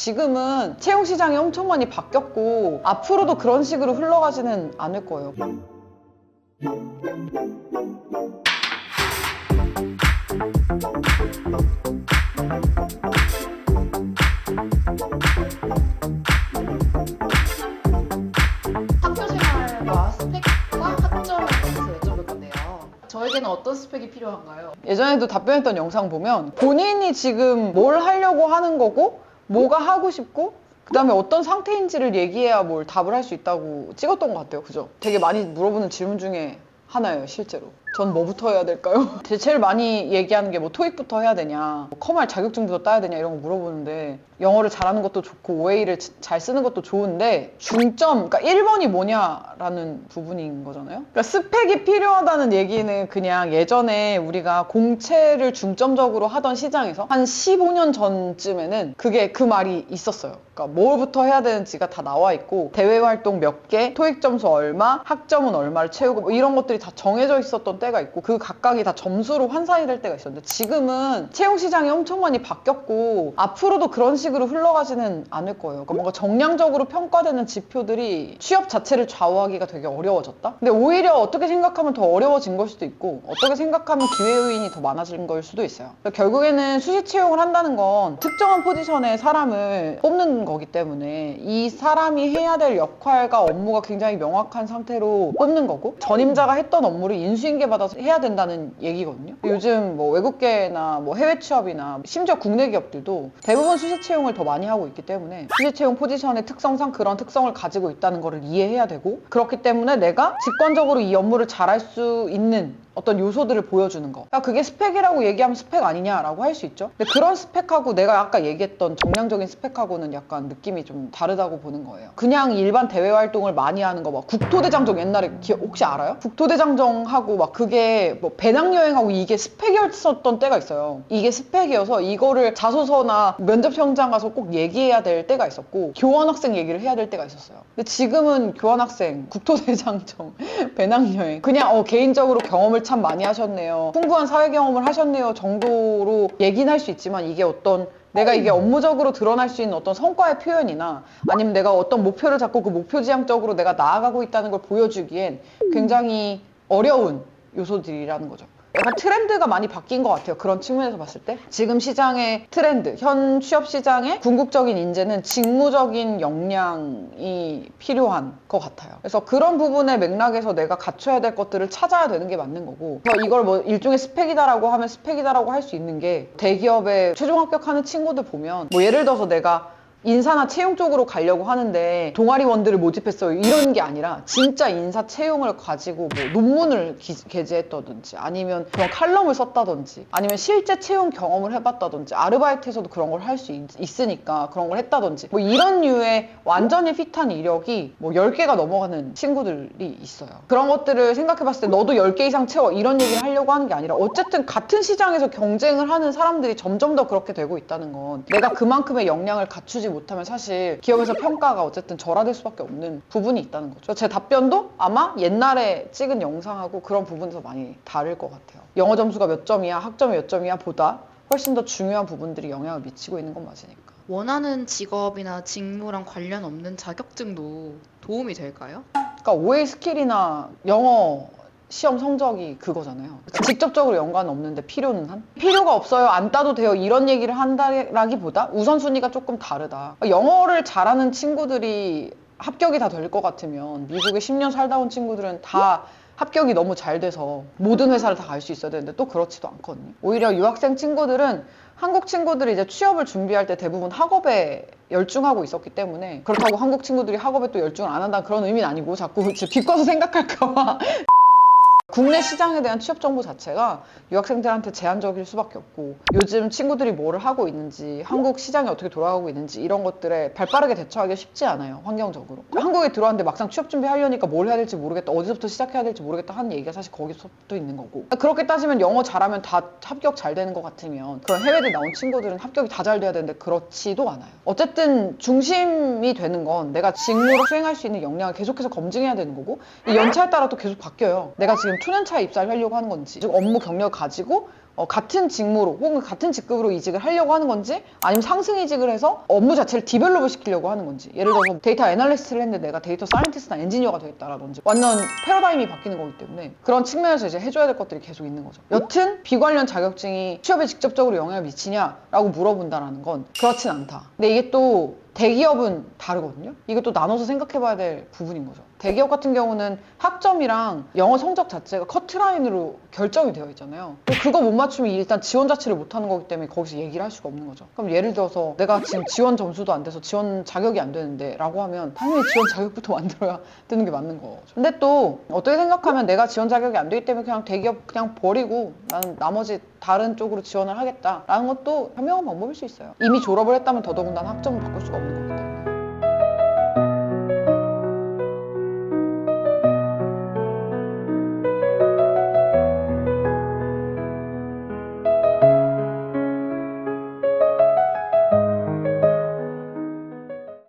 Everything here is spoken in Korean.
지금은 채용 시장이 엄청 많이 바뀌었고 앞으로도 그런 식으로 흘러가지는 않을 거예요. 학교 생활과 스펙과 학점에 관해서 여쭤볼 건데요. 저에게는 어떤 스펙이 필요한가요? 예전에도 답변했던 영상 보면 본인이 지금 뭘 하려고 하는 거고 뭐가 하고 싶고 그 다음에 어떤 상태인지를 얘기해야 뭘 답을 할 수 있다고 찍었던 것 같아요. 그죠? 되게 많이 물어보는 질문 중에 하나예요, 실제로. 전 뭐부터 해야 될까요? 제일 많이 얘기하는 게 뭐 토익부터 해야 되냐, 뭐 컴활 자격증부터 따야 되냐 이런 거 물어보는데 영어를 잘하는 것도 좋고 OA를 잘 쓰는 것도 좋은데 중점, 그러니까 1번이 뭐냐라는 부분인 거잖아요. 그러니까 스펙이 필요하다는 얘기는 그냥 예전에 우리가 공채를 중점적으로 하던 시장에서 한 15년 전쯤에는 그게 그 말이 있었어요. 그러니까 뭘부터 해야 되는지가 다 나와 있고 대외 활동 몇 개, 토익 점수 얼마, 학점은 얼마를 채우고 뭐 이런 것들이 다 정해져 있었던 때가 있고 그 각각이 다 점수로 환산이 될 때가 있었는데 지금은 채용 시장이 엄청 많이 바뀌었고 앞으로도 그런 식으로 흘러가지는 않을 거예요. 그러니까 뭔가 정량적으로 평가되는 지표들이 취업 자체를 좌우하기가 되게 어려워졌다? 근데 오히려 어떻게 생각하면 더 어려워진 걸 수도 있고 어떻게 생각하면 기회 요인이 더 많아진 걸 수도 있어요. 그러니까 결국에는 수시 채용을 한다는 건 특정한 포지션에 사람을 뽑는 거기 때문에 이 사람이 해야 될 역할과 업무가 굉장히 명확한 상태로 뽑는 거고 전임자가 했던 업무를 인수인계 받아서 해야 된다는 얘기거든요. 요즘 뭐 외국계나 뭐 해외 취업이나 심지어 국내 기업들도 대부분 수시 채용을 더 많이 하고 있기 때문에 수시 채용 포지션의 특성상 그런 특성을 가지고 있다는 거를 이해해야 되고 그렇기 때문에 내가 직관적으로 이 업무를 잘할 수 있는 어떤 요소들을 보여주는 거. 그러니까 그게 스펙이라고 얘기하면 스펙 아니냐라고 할 수 있죠. 근데 그런 스펙하고 내가 아까 얘기했던 정량적인 스펙하고는 약간 느낌이 좀 다르다고 보는 거예요. 그냥 일반 대외 활동을 많이 하는 거 막 국토대장정 옛날에 혹시 알아요? 국토대장정하고 막 그게 뭐 배낭여행하고 이게 스펙이었었던 때가 있어요. 이게 스펙이어서 이거를 자소서나 면접 현장 가서 꼭 얘기해야 될 때가 있었고 교환학생 얘기를 해야 될 때가 있었어요. 근데 지금은 교환학생, 국토대장정, 배낭여행 그냥 개인적으로 경험을 참 많이 하셨네요. 풍부한 사회 경험을 하셨네요 정도로 얘기는 할 수 있지만 이게 어떤 내가 이게 업무적으로 드러날 수 있는 어떤 성과의 표현이나 아니면 내가 어떤 목표를 잡고 그 목표 지향적으로 내가 나아가고 있다는 걸 보여주기엔 굉장히 어려운 요소들이라는 거죠. 약간 트렌드가 많이 바뀐 것 같아요. 그런 측면에서 봤을 때 지금 시장의 트렌드, 현 취업 시장의 궁극적인 인재는 직무적인 역량이 필요한 것 같아요. 그래서 그런 부분의 맥락에서 내가 갖춰야 될 것들을 찾아야 되는 게 맞는 거고 그래서 이걸 뭐 일종의 스펙이다라고 하면 스펙이다라고 할 수 있는 게 대기업에 최종 합격하는 친구들 보면 뭐 예를 들어서 내가 인사나 채용 쪽으로 가려고 하는데 동아리원들을 모집했어요 이런 게 아니라 진짜 인사 채용을 가지고 뭐 논문을 게재했다든지 아니면 그런 칼럼을 썼다든지 아니면 실제 채용 경험을 해봤다든지 아르바이트에서도 그런 걸 할 수 있으니까 그런 걸 했다든지 뭐 이런 류의 완전히 핏한 이력이 뭐 10개가 넘어가는 친구들이 있어요. 그런 것들을 생각해봤을 때 너도 10개 이상 채워 이런 얘기를 하려고 하는 게 아니라 어쨌든 같은 시장에서 경쟁을 하는 사람들이 점점 더 그렇게 되고 있다는 건 내가 그만큼의 역량을 갖추지 못하면 사실 기업에서 평가가 어쨌든 절하될 수밖에 없는 부분이 있다는 거죠. 제 답변도 아마 옛날에 찍은 영상하고 그런 부분에서 많이 다를 것 같아요. 영어 점수가 몇 점이야, 학점이 몇 점이야 보다 훨씬 더 중요한 부분들이 영향을 미치고 있는 건 맞으니까. 원하는 직업이나 직무랑 관련 없는 자격증도 도움이 될까요? 그러니까 OA 스킬이나 영어 시험 성적이 그거잖아요. 직접적으로 연관은 없는데 필요는 한? 필요가 없어요. 안 따도 돼요. 이런 얘기를 한다라기보다 우선순위가 조금 다르다. 영어를 잘하는 친구들이 합격이 다 될 것 같으면 미국에 10년 살다 온 친구들은 다 합격이 너무 잘 돼서 모든 회사를 다 갈 수 있어야 되는데 또 그렇지도 않거든요. 오히려 유학생 친구들은 한국 친구들이 이제 취업을 준비할 때 대부분 학업에 열중하고 있었기 때문에 그렇다고 한국 친구들이 학업에 또 열중을 안 한다는 그런 의미는 아니고 자꾸 비꼬아서 생각할까 봐 국내 시장에 대한 취업 정보 자체가 유학생들한테 제한적일 수밖에 없고 요즘 친구들이 뭐를 하고 있는지 한국 시장이 어떻게 돌아가고 있는지 이런 것들에 발빠르게 대처하기가 쉽지 않아요. 환경적으로. 한국에 들어왔는데 막상 취업 준비하려니까 뭘 해야 될지 모르겠다. 어디서부터 시작해야 될지 모르겠다 하는 얘기가 사실 거기서부터 있는 거고 그렇게 따지면 영어 잘하면 다 합격 잘 되는 것 같으면 그런 해외들 나온 친구들은 합격이 다 잘 돼야 되는데 그렇지도 않아요. 어쨌든 중심이 되는 건 내가 직무로 수행할 수 있는 역량을 계속해서 검증해야 되는 거고 이 연차에 따라 또 계속 바뀌어요. 내가 지금 2년차에 입사를 하려고 하는 건지 업무 경력을 가지고 같은 직무로 혹은 같은 직급으로 이직을 하려고 하는 건지 아니면 상승 이직을 해서 업무 자체를 디벨롭을 시키려고 하는 건지 예를 들어서 데이터 애널리스트를 했는데 내가 데이터 사이언티스트나 엔지니어가 되겠다라든지 완전 패러다임이 바뀌는 거기 때문에 그런 측면에서 이제 해줘야 될 것들이 계속 있는 거죠. 여튼 비관련 자격증이 취업에 직접적으로 영향을 미치냐라고 물어본다라는 건 그렇진 않다. 근데 이게 또 대기업은 다르거든요. 이게 또 나눠서 생각해봐야 될 부분인 거죠. 대기업 같은 경우는 학점이랑 영어 성적 자체가 커트라인으로 결정이 되어 있잖아요. 그거 못 맞추면 일단 지원 자체를 못하는 거기 때문에 거기서 얘기를 할 수가 없는 거죠. 그럼 예를 들어서 내가 지금 지원 점수도 안 돼서 지원 자격이 안 되는데 라고 하면 당연히 지원 자격부터 만들어야 되는 게 맞는 거죠. 근데 또 어떻게 생각하면 내가 지원 자격이 안 되기 때문에 그냥 대기업 그냥 버리고 나는 나머지 다른 쪽으로 지원을 하겠다라는 것도 현명한 방법일 수 있어요. 이미 졸업을 했다면 더더군다나 학점을 바꿀 수가 없는 거기 때문에.